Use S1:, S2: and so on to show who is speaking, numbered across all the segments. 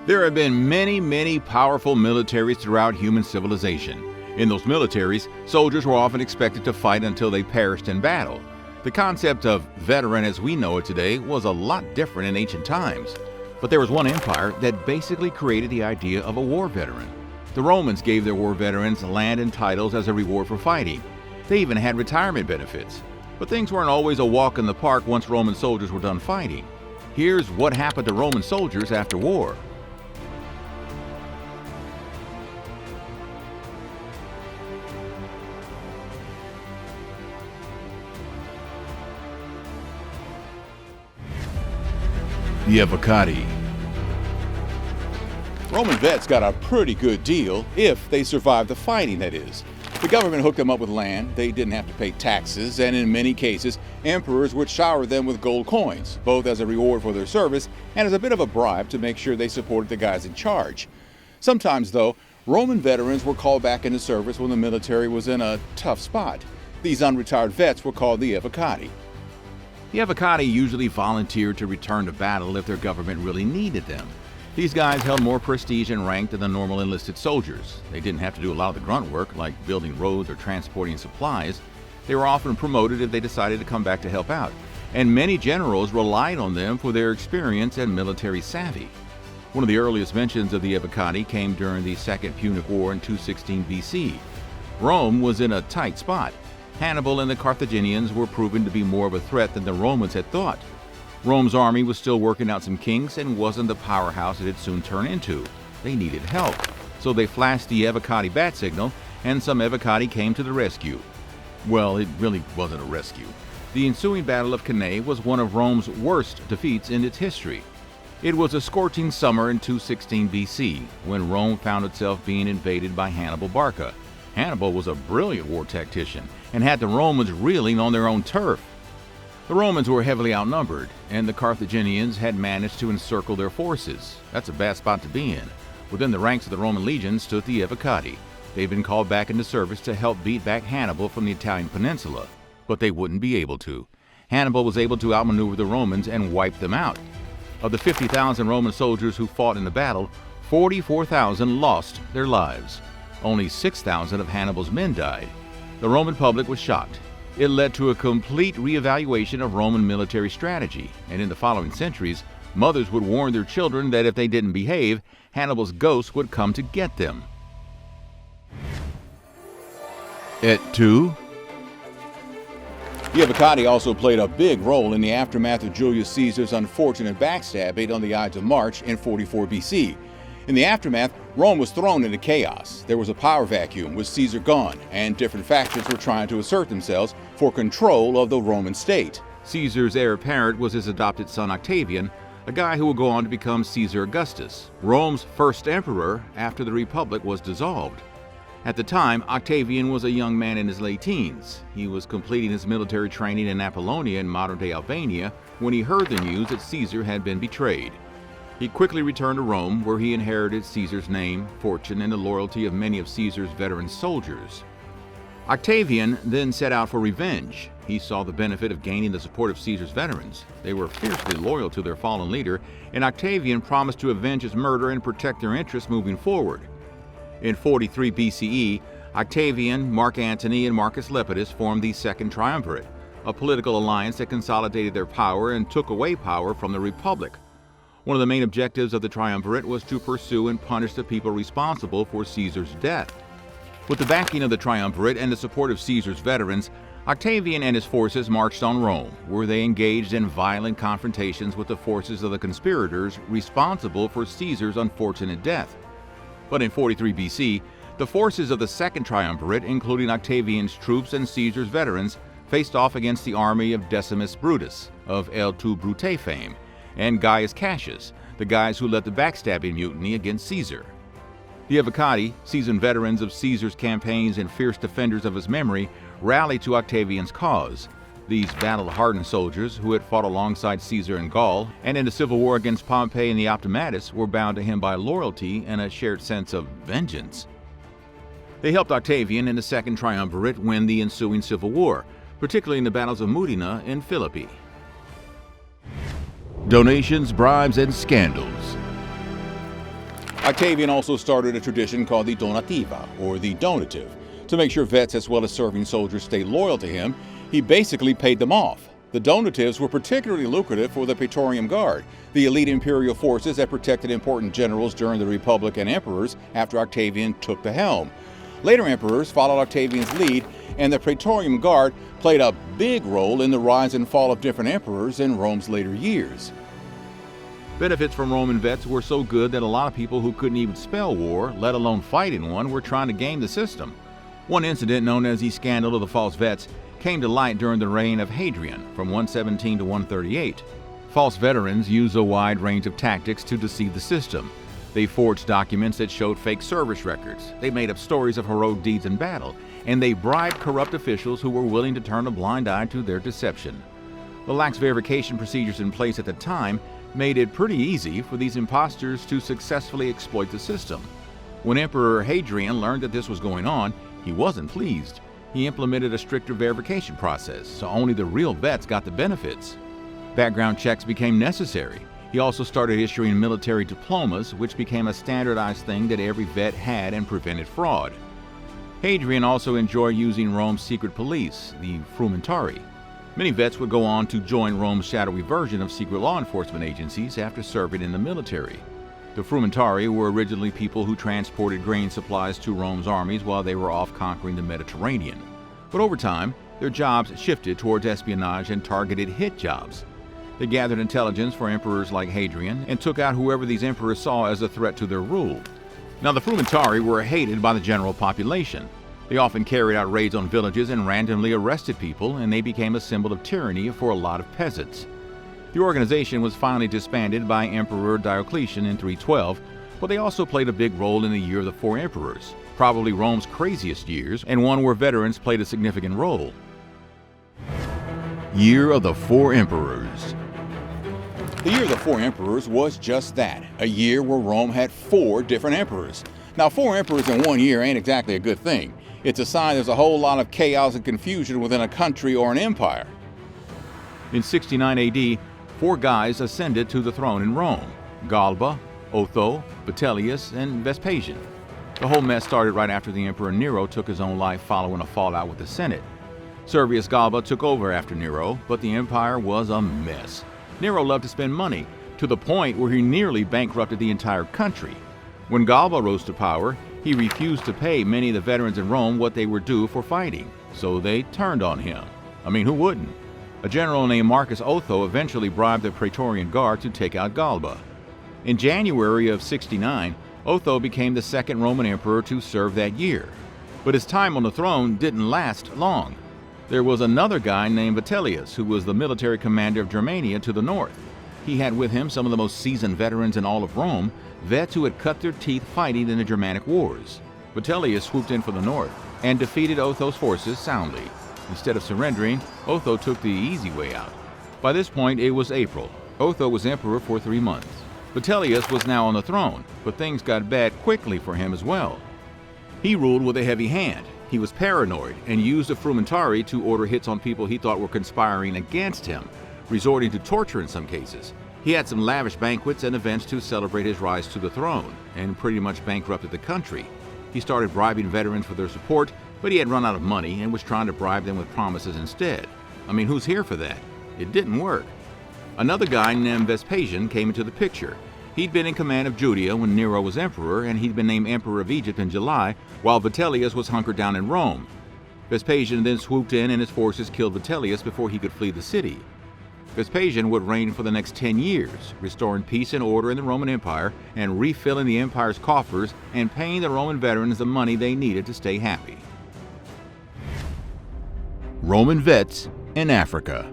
S1: There have been many powerful militaries throughout human civilization. In those militaries, soldiers were often expected to fight until they perished in battle. The concept of veteran as we know it today was a lot different in ancient times. But there was one empire that basically created the idea of a war veteran. The Romans gave their war veterans land and titles as a reward for fighting. They even had retirement benefits. But things weren't always a walk in the park once Roman soldiers were done fighting. Here's what happened to Roman soldiers after war. The Avocati.
S2: Roman vets got a pretty good deal if they survived the fighting, that is. The government hooked them up with land, they didn't have to pay taxes, and in many cases, emperors would shower them with gold coins, both as a reward for their service and as a bit of a bribe to make sure they supported the guys in charge. Sometimes, though, Roman veterans were called back into service when the military was in a tough spot. These unretired vets were called the Avocati.
S1: The Avocati usually volunteered to return to battle if their government really needed them. These guys held more prestige and rank than the normal enlisted soldiers. They didn't have to do a lot of the grunt work, like building roads or transporting supplies. They were often promoted if they decided to come back to help out, and many generals relied on them for their experience and military savvy. One of the earliest mentions of the Avocati came during the Second Punic War in 216 BC. Rome was in a tight spot. Hannibal and the Carthaginians were proven to be more of a threat than the Romans had thought. Rome's army was still working out some kinks and wasn't the powerhouse it had soon turned into. They needed help, so they flashed the Avocati bat signal, and some Avocati came to the rescue. Well, it really wasn't a rescue. The ensuing Battle of Cannae was one of Rome's worst defeats in its history. It was a scorching summer in 216 BC, when Rome found itself being invaded by Hannibal Barca. Hannibal was a brilliant war tactician and had the Romans reeling on their own turf. The Romans were heavily outnumbered, and the Carthaginians had managed to encircle their forces. That's a bad spot to be in. Within the ranks of the Roman legion stood the Avocati. They'd been called back into service to help beat back Hannibal from the Italian peninsula, but they wouldn't be able to. Hannibal was able to outmaneuver the Romans and wipe them out. Of the 50,000 Roman soldiers who fought in the battle, 44,000 lost their lives. Only 6,000 of Hannibal's men died. The Roman public was shocked. It led to a complete reevaluation of Roman military strategy, and in the following centuries, mothers would warn their children that if they didn't behave, Hannibal's ghost would come to get them. Et tu?
S2: The Avocati also played a big role in the aftermath of Julius Caesar's unfortunate backstabbing on the Ides of March in 44 BC. In the aftermath, Rome was thrown into chaos. There was a power vacuum with Caesar gone, and different factions were trying to assert themselves for control of the Roman state.
S1: Caesar's heir apparent was his adopted son Octavian, a guy who would go on to become Caesar Augustus, Rome's first emperor after the Republic was dissolved. At the time, Octavian was a young man in his late teens. He was completing his military training in Apollonia in modern-day Albania when he heard the news that Caesar had been betrayed. He quickly returned to Rome, where he inherited Caesar's name, fortune, and the loyalty of many of Caesar's veteran soldiers. Octavian then set out for revenge. He saw the benefit of gaining the support of Caesar's veterans. They were fiercely loyal to their fallen leader, and Octavian promised to avenge his murder and protect their interests moving forward. In 43 BCE, Octavian, Mark Antony, and Marcus Lepidus formed the Second Triumvirate, a political alliance that consolidated their power and took away power from the Republic. One of the main objectives of the Triumvirate was to pursue and punish the people responsible for Caesar's death. With the backing of the Triumvirate and the support of Caesar's veterans, Octavian and his forces marched on Rome, where they engaged in violent confrontations with the forces of the conspirators responsible for Caesar's unfortunate death. But in 43 BC, the forces of the Second Triumvirate, including Octavian's troops and Caesar's veterans, faced off against the army of Decimus Brutus, of El Tu Brute fame, and Gaius Cassius, the guys who led the backstabbing mutiny against Caesar. The Avocati, seasoned veterans of Caesar's campaigns and fierce defenders of his memory, rallied to Octavian's cause. These battle-hardened soldiers, who had fought alongside Caesar in Gaul and in the civil war against Pompey and the Optimatus, were bound to him by loyalty and a shared sense of vengeance. They helped Octavian and the Second Triumvirate win the ensuing civil war, particularly in the battles of Mutina and Philippi. Donations, bribes, and scandals.
S2: Octavian also started a tradition called the donativa, or the donative. To make sure vets as well as serving soldiers stayed loyal to him, he basically paid them off. The donatives were particularly lucrative for the Praetorian Guard, the elite imperial forces that protected important generals during the Republic and emperors after Octavian took the helm. Later emperors followed Octavian's lead, and the Praetorian Guard played a big role in the rise and fall of different emperors in Rome's later years.
S1: Benefits from Roman vets were so good that a lot of people who couldn't even spell war, let alone fight in one, were trying to game the system. One incident, known as the Scandal of the False Vets, came to light during the reign of Hadrian from 117 to 138. False veterans used a wide range of tactics to deceive the system. They forged documents that showed fake service records, they made up stories of heroic deeds in battle, and they bribed corrupt officials who were willing to turn a blind eye to their deception. The lax verification procedures in place at the time made it pretty easy for these imposters to successfully exploit the system. When Emperor Hadrian learned that this was going on, he wasn't pleased. He implemented a stricter verification process, so only the real vets got the benefits. Background checks became necessary. He also started issuing military diplomas, which became a standardized thing that every vet had and prevented fraud. Hadrian also enjoyed using Rome's secret police, the frumentari. Many vets would go on to join Rome's shadowy version of secret law enforcement agencies after serving in the military. The frumentari were originally people who transported grain supplies to Rome's armies while they were off conquering the Mediterranean. But over time, their jobs shifted towards espionage and targeted hit jobs. They gathered intelligence for emperors like Hadrian and took out whoever these emperors saw as a threat to their rule. Now, the frumentari were hated by the general population. They often carried out raids on villages and randomly arrested people, and they became a symbol of tyranny for a lot of peasants. The organization was finally disbanded by Emperor Diocletian in 312, but they also played a big role in the Year of the Four Emperors, probably Rome's craziest years, and one where veterans played a significant role. Year of the Four Emperors.
S2: The Year of the Four Emperors was just that, a year where Rome had 4 different emperors. Now, 4 emperors in one year ain't exactly a good thing. It's a sign there's a whole lot of chaos and confusion within a country or an empire.
S1: In 69 AD, 4 guys ascended to the throne in Rome: Galba, Otho, Vitellius, and Vespasian. The whole mess started right after the Emperor Nero took his own life following a fallout with the Senate. Servius Galba took over after Nero, but the empire was a mess. Nero loved to spend money, to the point where he nearly bankrupted the entire country. When Galba rose to power, he refused to pay many of the veterans in Rome what they were due for fighting, so they turned on him. I mean, who wouldn't? A general named Marcus Otho eventually bribed the Praetorian Guard to take out Galba. In January of 69, Otho became the second Roman emperor to serve that year. But his time on the throne didn't last long. There was another guy named Vitellius, who was the military commander of Germania to the north. He had with him some of the most seasoned veterans in all of Rome, vets who had cut their teeth fighting in the Germanic wars. Vitellius swooped in for the north and defeated Otho's forces soundly. Instead of surrendering, Otho took the easy way out. By this point, it was April. Otho was emperor for 3 months. Vitellius was now on the throne, but things got bad quickly for him as well. He ruled with a heavy hand. He was paranoid and used the frumentari to order hits on people he thought were conspiring against him, resorting to torture in some cases. He had some lavish banquets and events to celebrate his rise to the throne, and pretty much bankrupted the country. He started bribing veterans for their support, but he had run out of money and was trying to bribe them with promises instead. I mean, who's here for that? It didn't work. Another guy named Vespasian came into the picture. He'd been in command of Judea when Nero was emperor, and he'd been named emperor of Egypt in July, while Vitellius was hunkered down in Rome. Vespasian then swooped in and his forces killed Vitellius before he could flee the city. Vespasian would reign for the next 10 years, restoring peace and order in the Roman Empire and refilling the empire's coffers and paying the Roman veterans the money they needed to stay happy. Roman vets in Africa.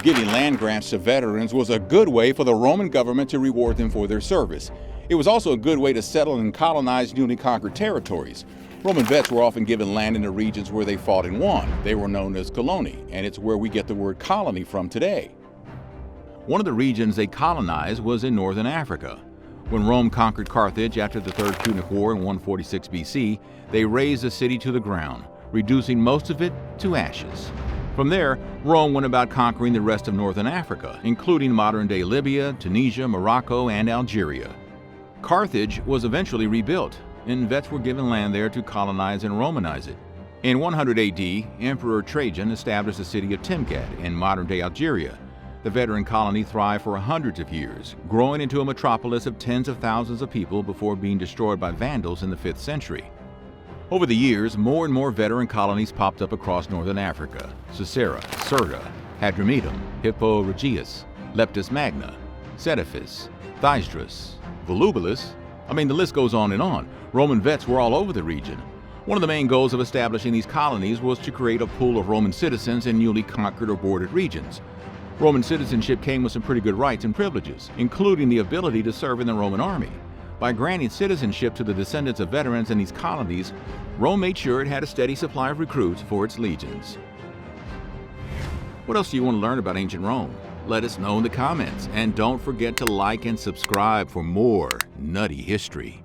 S2: Giving land grants to veterans was a good way for the Roman government to reward them for their service. It was also a good way to settle and colonize newly conquered territories. Roman vets were often given land in the regions where they fought and won. They were known as coloni, and it's where we get the word colony from today.
S1: One of the regions they colonized was in northern Africa. When Rome conquered Carthage after the Third Punic War in 146 BC, they razed the city to the ground, reducing most of it to ashes. From there, Rome went about conquering the rest of northern Africa, including modern-day Libya, Tunisia, Morocco, and Algeria. Carthage was eventually rebuilt, and vets were given land there to colonize and Romanize it. In 100 AD, Emperor Trajan established the city of Timgad in modern-day Algeria. The veteran colony thrived for hundreds of years, growing into a metropolis of tens of thousands of people before being destroyed by Vandals in the 5th century. Over the years, more and more veteran colonies popped up across northern Africa: Sisera, Cirta, Hadramedum, Hippo Regius, Leptis Magna, Cetaphis, Thysdrus, Volubilis. The list goes on and on. Roman vets were all over the region. One of the main goals of establishing these colonies was to create a pool of Roman citizens in newly conquered or bordered regions. Roman citizenship came with some pretty good rights and privileges, including the ability to serve in the Roman army. By granting citizenship to the descendants of veterans in these colonies, Rome made sure it had a steady supply of recruits for its legions. What else do you want to learn about ancient Rome? Let us know in the comments, and don't forget to like and subscribe for more Nutty History.